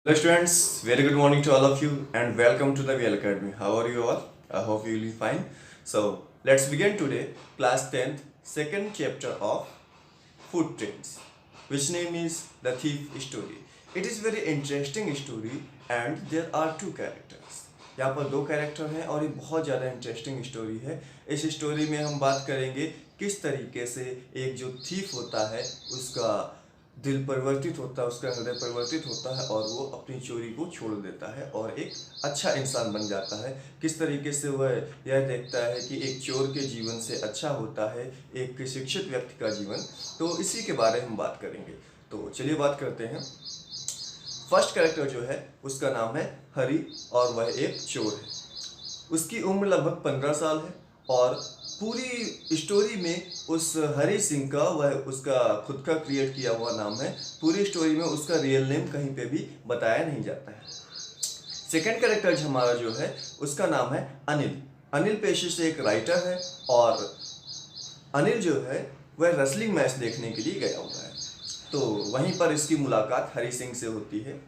Hello students, very good morning to all of you and welcome to the VL Academy. How are you all? I hope you will be fine. So let's begin today class 10th second chapter of Footprints, which name is The Thief Story. It is very interesting story and there are two characters. यहाँ पर दो character हैं और ये बहुत ज़्यादा interesting story है। इस स्टोरी में हम बात करेंगे किस तरीके से एक जो थीफ होता है उसका दिल परिवर्तित होता है, उसका हृदय परिवर्तित होता है और वो अपनी चोरी को छोड़ देता है और एक अच्छा इंसान बन जाता है। किस तरीके से वह यह देखता है कि एक चोर के जीवन से अच्छा होता है एक शिक्षित व्यक्ति का जीवन। तो इसी के बारे में हम बात करेंगे। तो चलिए बात करते हैं। फर्स्ट कैरेक्टर जो है उसका नाम है हरी और वह एक चोर है। उसकी उम्र लगभग 15 साल है और पूरी स्टोरी में उस हरी सिंह का वह उसका खुद का क्रिएट किया हुआ नाम है। पूरी स्टोरी में उसका रियल नेम कहीं पे भी बताया नहीं जाता है। सेकंड कैरेक्टर हमारा जो है उसका नाम है अनिल। अनिल पेशे से एक राइटर है और अनिल जो है वह रेसलिंग मैच देखने के लिए गया हुआ है। तो वहीं पर इसकी मुलाकात हरी सिंह से होती है।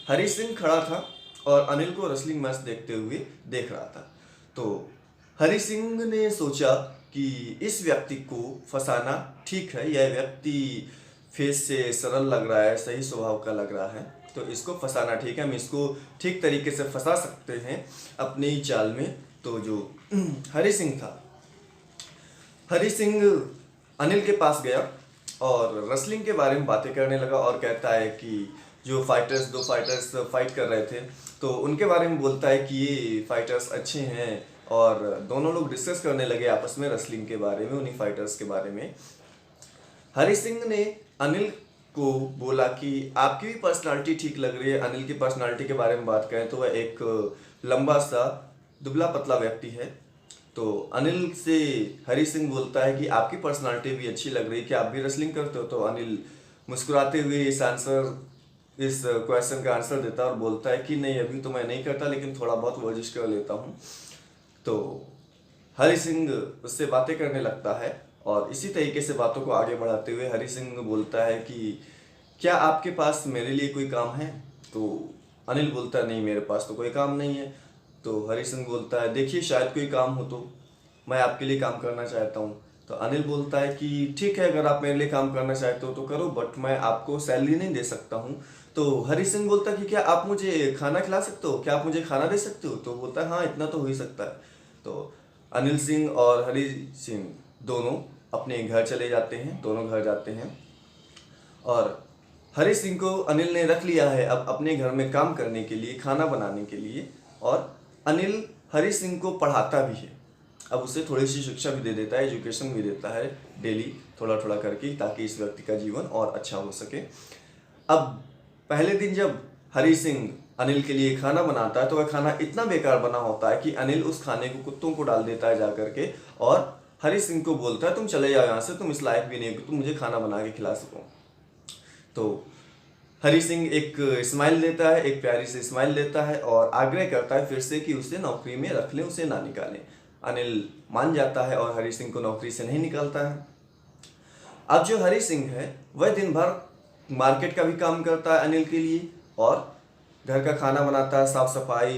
हरी सिंह खड़ा था और अनिल को रेसलिंग मैच देखते हुए देख रहा था। तो हरी सिंह ने सोचा कि इस व्यक्ति को फंसाना ठीक है, यह व्यक्ति फेस से सरल लग रहा है, सही स्वभाव का लग रहा है, तो इसको फंसाना ठीक है, हम इसको ठीक तरीके से फंसा सकते हैं अपनी चाल में। तो जो हरी सिंह था, हरी सिंह अनिल के पास गया और रेसलिंग के बारे में बातें करने लगा और कहता है कि जो दो फाइटर्स फाइट कर रहे थे तो उनके बारे में बोलता है कि ये फाइटर्स अच्छे हैं और दोनों लोग डिस्कस करने लगे आपस में रेसलिंग के बारे में, उन्हीं फाइटर्स के बारे में। हरी सिंह ने अनिल को बोला कि आपकी भी पर्सनालिटी ठीक लग रही है। अनिल की पर्सनालिटी के बारे में बात करें तो वह एक लंबा सा दुबला पतला व्यक्ति है। तो अनिल से हरी सिंह बोलता है कि आपकी पर्सनालिटी भी अच्छी लग रही है, कि आप भी रेसलिंग करते हो? तो अनिल मुस्कुराते हुए इस क्वेश्चन का आंसर देता है और बोलता है कि नहीं, अभी तो मैं नहीं करता, लेकिन थोड़ा बहुत वर्जिश कर लेता हूँ। तो हरी सिंह उससे बातें करने लगता है और इसी तरीके से बातों को आगे बढ़ाते हुए हरी सिंह बोलता है कि क्या आपके पास मेरे लिए कोई काम है? तो अनिल बोलता है नहीं, मेरे पास तो कोई काम नहीं है। तो हरी सिंह बोलता है देखिए, शायद कोई काम हो तो मैं आपके लिए काम करना चाहता हूँ। तो अनिल बोलता है कि ठीक है, अगर आप मेरे लिए काम करना चाहते हो तो करो, बट मैं आपको सैलरी नहीं दे सकता हूँ। तो हरी सिंह बोलता है कि क्या आप मुझे खाना खिला सकते हो, क्या आप मुझे खाना दे सकते हो? तो बोलता है हाँ, इतना तो हो ही सकता है। तो अनिल सिंह और हरी सिंह दोनों अपने घर चले जाते हैं, दोनों घर जाते हैं और हरी सिंह को अनिल ने रख लिया है अब अपने घर में काम करने के लिए, खाना बनाने के लिए। और अनिल हरी सिंह को पढ़ाता भी है, अब उसे थोड़ी सी शिक्षा भी दे देता है, एजुकेशन भी देता है डेली थोड़ा थोड़ा करके, ताकि इस व्यक्ति का जीवन और अच्छा हो सके। अब पहले दिन जब हरी सिंह अनिल के लिए खाना बनाता है तो वह खाना इतना बेकार बना होता है कि अनिल उस खाने को कुत्तों को डाल देता है जा करके और हरी सिंह को बोलता है तुम चले जाओ यहाँ से, तुम इस लायक भी नहीं हो कि तुम मुझे खाना बना के खिला सको। तो हरी सिंह एक स्माइल देता है, एक प्यारी सी स्माइल देता है और आग्रह करता है फिर से कि उसे नौकरी में रख लें, उसे ना निकालें। अनिल मान जाता है और हरी सिंह को नौकरी से नहीं निकालता है। अब जो हरी सिंह है वह दिन भर मार्केट का भी काम करता है अनिल के लिए और घर का खाना बनाता है, साफ सफाई,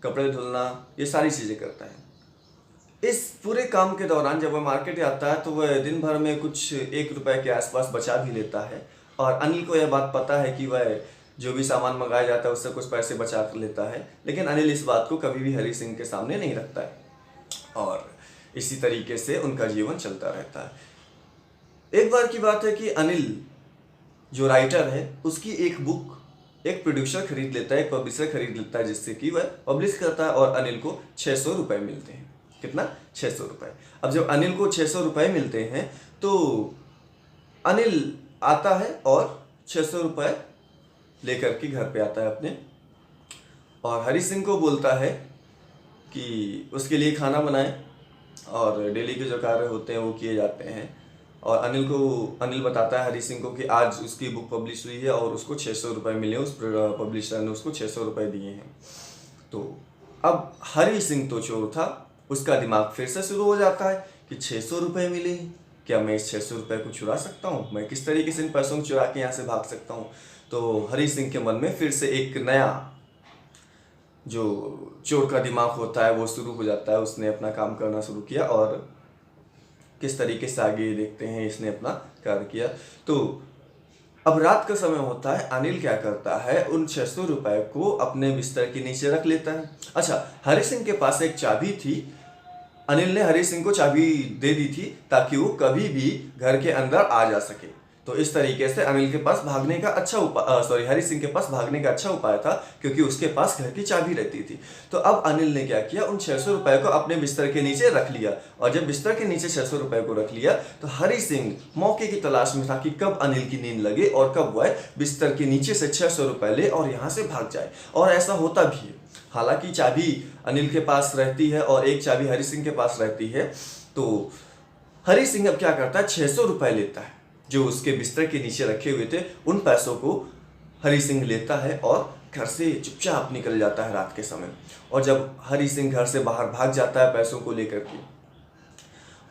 कपड़े धुलना, ये सारी चीज़ें करता है। इस पूरे काम के दौरान जब वह मार्केट आता है तो वह दिन भर में कुछ 1 रुपए के आसपास बचा भी लेता है और अनिल को यह बात पता है कि वह जो भी सामान मंगाया जाता है उससे कुछ पैसे बचा कर लेता है, लेकिन अनिल इस बात को कभी भी हरी सिंह के सामने नहीं रखता है और इसी तरीके से उनका जीवन चलता रहता है। एक बार की बात है कि अनिल जो राइटर है उसकी एक बुक एक प्रोड्यूसर खरीद लेता है, एक पब्लिशर खरीद लेता है, जिससे कि वह पब्लिश करता है और अनिल को 600 रुपये मिलते हैं। कितना? 600 रुपये। अब जब अनिल को 600 रुपये मिलते हैं तो अनिल आता है और 600 रुपये लेकर के घर पे आता है अपने और हरी सिंह को बोलता है कि उसके लिए खाना बनाए और डेली के जो कार्य होते हैं वो किए जाते हैं। और अनिल बताता है हरी सिंह को कि आज उसकी बुक पब्लिश हुई है और उसको 600 रुपये मिले, उस पब्लिशर ने उसको 600 रुपये दिए हैं। तो अब हरी सिंह तो चोर था, उसका दिमाग फिर से शुरू हो जाता है कि 600 रुपये मिले, क्या मैं इस 600 रुपये को चुरा सकता हूँ? मैं किस तरीके से इन पैसों को चुरा के यहाँ से भाग सकता हूँ? तो हरी सिंह के मन में फिर से एक नया जो चोर का दिमाग होता है वो शुरू हो जाता है। उसने अपना काम करना शुरू किया और किस तरीके से आगे देखते हैं इसने अपना कार्य किया। तो अब रात का समय होता है, अनिल क्या करता है, उन 600 रुपए को अपने बिस्तर के नीचे रख लेता है। अच्छा, हरी सिंह के पास एक चाबी थी। अनिल ने हरी सिंह को चाबी दे दी थी ताकि वो कभी भी घर के अंदर आ जा सके। तो इस तरीके से अनिल के पास भागने का अच्छा उपाय हरी सिंह के पास भागने का अच्छा उपाय था, क्योंकि उसके पास घर की चाबी रहती थी। तो अब अनिल ने क्या किया, उन 600 रुपए को अपने बिस्तर के नीचे रख लिया। और जब बिस्तर के नीचे 600 रुपए को रख लिया तो हरी सिंह मौके की तलाश में था कि कब अनिल की नींद लगे और कब वह बिस्तर के नीचे से 600 रुपए ले और यहाँ से भाग जाए। और ऐसा होता भी है। हालांकि चाबी अनिल के पास रहती है और एक चाबी हरी सिंह के पास रहती है। तो हरी सिंह अब क्या करता है, 600 रुपए लेता है जो उसके बिस्तर के नीचे रखे हुए थे। उन पैसों को हरी सिंह लेता है और घर से चुपचाप निकल जाता है रात के समय। और जब हरी सिंह घर से बाहर भाग जाता है पैसों को लेकर के,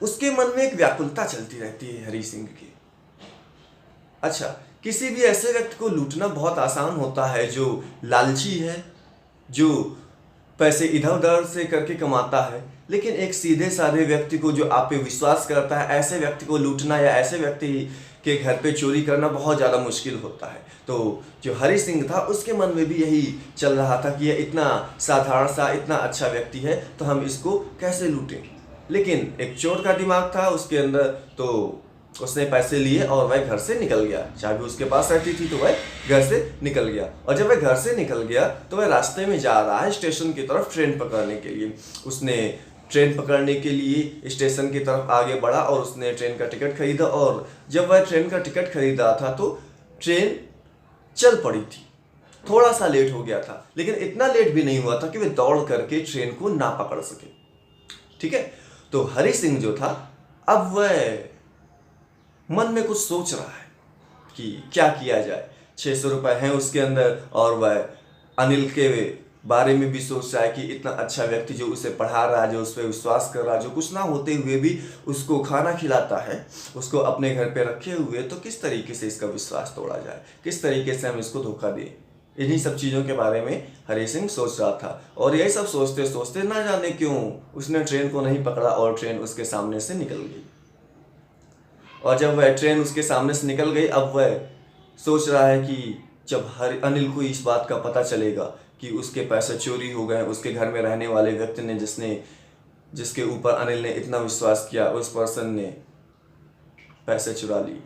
उसके मन में एक व्याकुलता चलती रहती है हरी सिंह की। अच्छा, किसी भी ऐसे व्यक्ति को लूटना बहुत आसान होता है जो लालची है, जो पैसे इधर उधर से करके कमाता है। लेकिन एक सीधे साधे व्यक्ति को जो आप पे विश्वास करता है, ऐसे व्यक्ति को लूटना या ऐसे व्यक्ति के घर पे चोरी करना बहुत ज़्यादा मुश्किल होता है। तो जो हरी सिंह था उसके मन में भी यही चल रहा था कि यह इतना साधारण सा, इतना अच्छा व्यक्ति है, तो हम इसको कैसे लूटें। लेकिन एक चोर का दिमाग था उसके अंदर, तो उसने पैसे लिए और वह घर से निकल गया। चाबी उसके पास रहती थी तो वह घर से निकल गया। और जब वह घर से निकल गया तो वह रास्ते में जा रहा है स्टेशन की तरफ ट्रेन पकड़ने के लिए। उसने ट्रेन पकड़ने के लिए स्टेशन की तरफ आगे बढ़ा और उसने ट्रेन का टिकट खरीदा। और जब वह ट्रेन का टिकट खरीद रहा था तो ट्रेन चल पड़ी थी। थोड़ा सा लेट हो गया था, लेकिन इतना लेट भी नहीं हुआ था कि वह दौड़ करके ट्रेन को ना पकड़ सके। ठीक है, तो हरी सिंह जो था अब वह मन में कुछ सोच रहा है कि क्या किया जाए। 600 रुपए हैं उसके अंदर और वह अनिल के बारे में भी सोच रहा है कि इतना अच्छा व्यक्ति जो उसे पढ़ा रहा है, जो उस पर विश्वास कर रहा है, जो कुछ ना होते हुए भी उसको खाना खिलाता है, उसको अपने घर पे रखे हुए, तो किस तरीके से इसका विश्वास तोड़ा जाए, किस तरीके से हम इसको धोखा दें। इन्हीं सब चीज़ों के बारे में हरी सिंह सोच रहा था। और यही सब सोचते सोचते ना जाने क्यों उसने ट्रेन को नहीं पकड़ा और ट्रेन उसके सामने से निकल गई। और जब वह ट्रेन उसके सामने से निकल गई, अब वह सोच रहा है कि जब अनिल को इस बात का पता चलेगा कि उसके पैसे चोरी हो गए, उसके घर में रहने वाले व्यक्ति ने जिसके ऊपर अनिल ने इतना विश्वास किया, उस पर्सन ने पैसे चुरा लिए,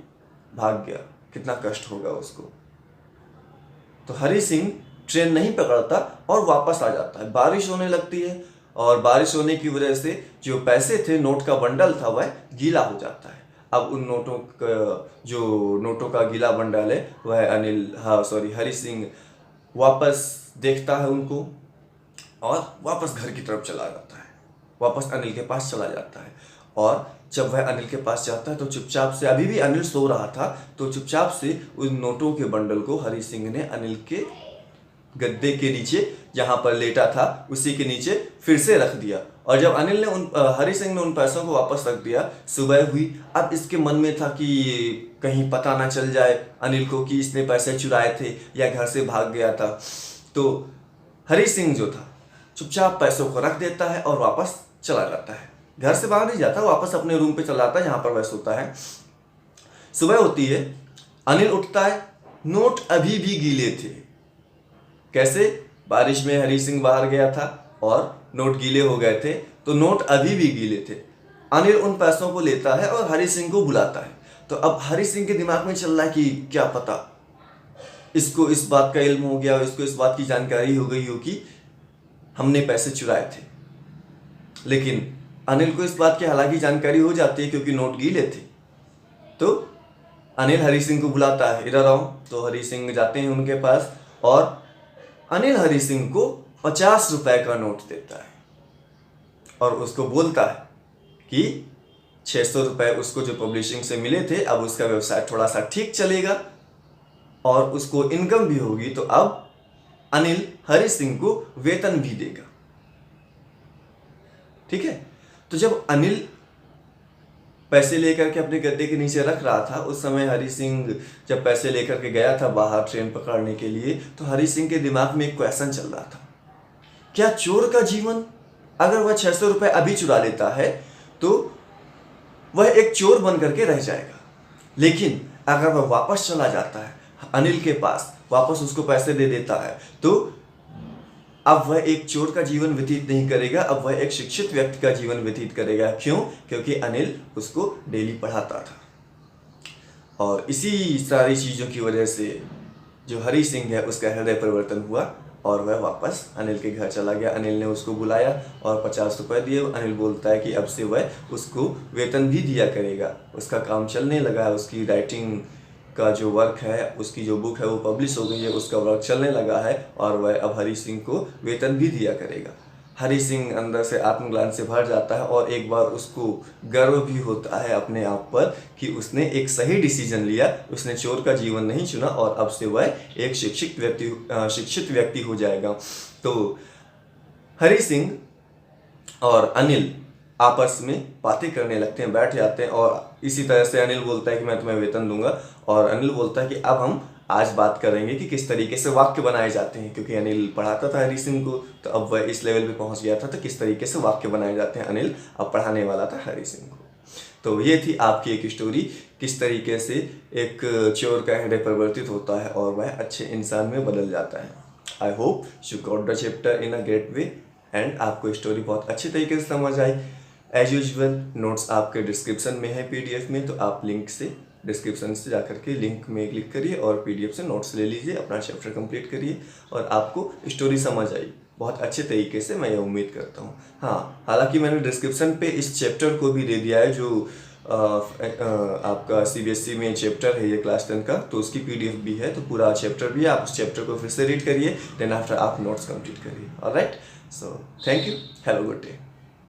भाग गया, कितना कष्ट होगा उसको। तो हरी सिंह ट्रेन नहीं पकड़ता और वापस आ जाता है। बारिश होने लगती है और बारिश होने की वजह से जो पैसे थे, नोट का बंडल था, वह गीला हो जाता है। अब उन नोटों का गीला बंडल है वह हरी सिंह वापस देखता है उनको और वापस घर की तरफ चला जाता है, वापस अनिल के पास चला जाता है। और जब वह अनिल के पास जाता है तो चुपचाप से, अभी भी अनिल सो रहा था, तो चुपचाप से उन नोटों के बंडल को हरी सिंह ने अनिल के गद्दे के नीचे, जहाँ पर लेटा था उसी के नीचे फिर से रख दिया। और जब हरी सिंह ने उन पैसों को वापस रख दिया, सुबह हुई। अब इसके मन में था कि कहीं पता ना चल जाए अनिल को कि इसने पैसे चुराए थे या घर से भाग गया था। तो हरी सिंह जो था चुपचाप पैसों को रख देता है और वापस चला जाता है। घर से बाहर नहीं जाता, वापस अपने रूम पे चला जाता है जहाँ पर वह सोता है। सुबह होती है, अनिल उठता है, नोट अभी भी गीले थे। कैसे? बारिश में हरी सिंह बाहर गया था और नोट गीले हो गए थे, तो नोट अभी भी गीले थे। अनिल उन पैसों को लेता है और हरी सिंह को बुलाता है। तो अब हरी सिंह के दिमाग में चल रहा है कि क्या पता इसको इस बात का इल्म हो गया, इसको इस बात की जानकारी हो गई हो कि हमने पैसे चुराए थे। लेकिन अनिल को इस बात की हालांकि जानकारी हो जाती है क्योंकि नोट गीले थे। तो अनिल हरी सिंह को बुलाता है, इधर आओ। तो हरी सिंह जाते हैं उनके पास और अनिल हरी सिंह को 50 रुपए का नोट देता है और उसको बोलता है कि 600 रुपए उसको जो पब्लिशिंग से मिले थे, अब उसका व्यवसाय थोड़ा सा ठीक चलेगा और उसको इनकम भी होगी, तो अब अनिल हरी सिंह को वेतन भी देगा। ठीक है, तो जब अनिल पैसे लेकर के अपने गद्दे के नीचे रख रहा था, उस समय हरी सिंह जब पैसे लेकर के गया था बाहर ट्रेन पकड़ने के लिए, तो हरी सिंह के दिमाग में एक क्वेश्चन चल रहा था, क्या चोर का जीवन, अगर वह 600 रुपये अभी चुरा लेता है तो वह एक चोर बन करके रह जाएगा, लेकिन अगर वह वापस चला जाता है अनिल के पास, वापस उसको पैसे दे देता है, तो अब वह एक चोर का जीवन व्यतीत नहीं करेगा, अब वह एक शिक्षित व्यक्ति का जीवन व्यतीत करेगा। क्यों? क्योंकि अनिल उसको डेली पढ़ाता था। और इसी सारी चीज़ों की वजह से जो हरी सिंह है उसका हृदय परिवर्तन हुआ और वह वापस अनिल के घर चला गया। अनिल ने उसको बुलाया और 50 रुपये दिए। अनिल बोलता है कि अब से वह उसको वेतन भी दिया करेगा। उसका काम चलने लगा, उसकी राइटिंग का जो वर्क है, उसकी जो बुक है वो पब्लिश हो गई है, उसका वर्क चलने लगा है और वह अब हरी सिंह को वेतन भी दिया करेगा। हरी सिंह अंदर से आत्मग्लानि से भर जाता है और एक बार उसको गर्व भी होता है अपने आप पर कि उसने एक सही डिसीजन लिया, उसने चोर का जीवन नहीं चुना और अब से वह एक शिक्षित व्यक्ति हो जाएगा। तो हरी सिंह और अनिल आपस में बातें करने लगते हैं, बैठ जाते हैं और इसी तरह से अनिल बोलता है कि मैं तुम्हें वेतन दूंगा और अनिल बोलता है कि अब हम आज बात करेंगे कि किस तरीके से वाक्य बनाए जाते हैं, क्योंकि अनिल पढ़ाता था हरी सिंह को, तो अब वह इस लेवल पे पहुंच गया था, तो किस तरीके से वाक्य बनाए जाते हैं अनिल अब पढ़ाने वाला था हरी सिंह को। तो ये थी आपकी एक स्टोरी, किस तरीके से एक चोर का हृदय परिवर्तित होता है और वह अच्छे इंसान में बदल जाता है। I hope you got the chapter in a great way and आपको स्टोरी बहुत अच्छी तरीके से समझ आई। एज यूजुअल नोट्स आपके डिस्क्रिप्शन में है PDF में, तो आप लिंक से डिस्क्रिप्शन से जाकर के लिंक में क्लिक करिए और PDF से नोट्स ले लीजिए, अपना चैप्टर कंप्लीट करिए और आपको स्टोरी समझ आई बहुत अच्छे तरीके से, मैं ये उम्मीद करता हूँ। हाँ, हालांकि मैंने डिस्क्रिप्शन पे इस चैप्टर को भी दे दिया है जो आपका CBSE में चैप्टर है ये क्लास 10 का, तो उसकी PDF भी है, तो पूरा चैप्टर भी है, आप उस चैप्टर को फिर से रीड करिए, देन आफ्टर आप नोट्स कंप्लीट करिए। Alright, so thank you, have a good day.